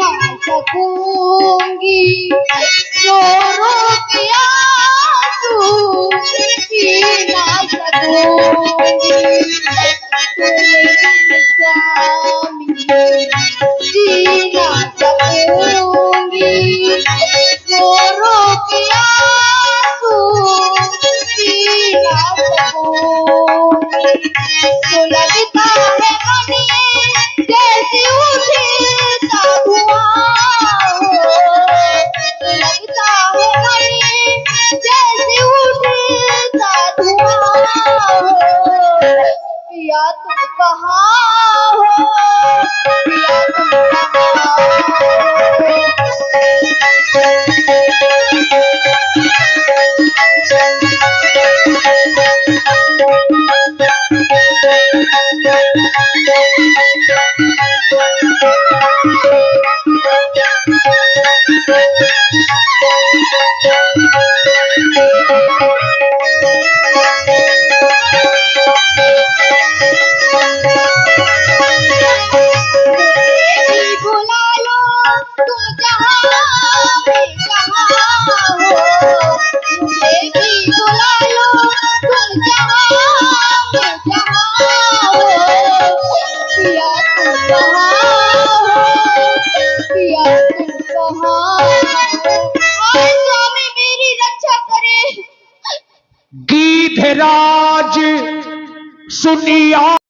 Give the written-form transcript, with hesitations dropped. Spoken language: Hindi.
ना सकूंगी जोरों के आंसू पी ना सकूंगी तुम्हें जी ना सकूंगी जोरों के आंसू पी ना सकूंगी तो लगता है मने जैसे उठता धुआं हो तो लगता है मने जैसे उठता धुआं हो पिया तुम कहाँ हो पिया तुम कहाँ बुला लो तुम जहाँ पे जहाँ हो मुझे भी बुला लो तुम जहाँ पे जहाँ हो पिया तुम कहाँ हो पिया तुम कहाँ हो आज स्वामी मेरी रक्षा करे गीधराज सुनिया।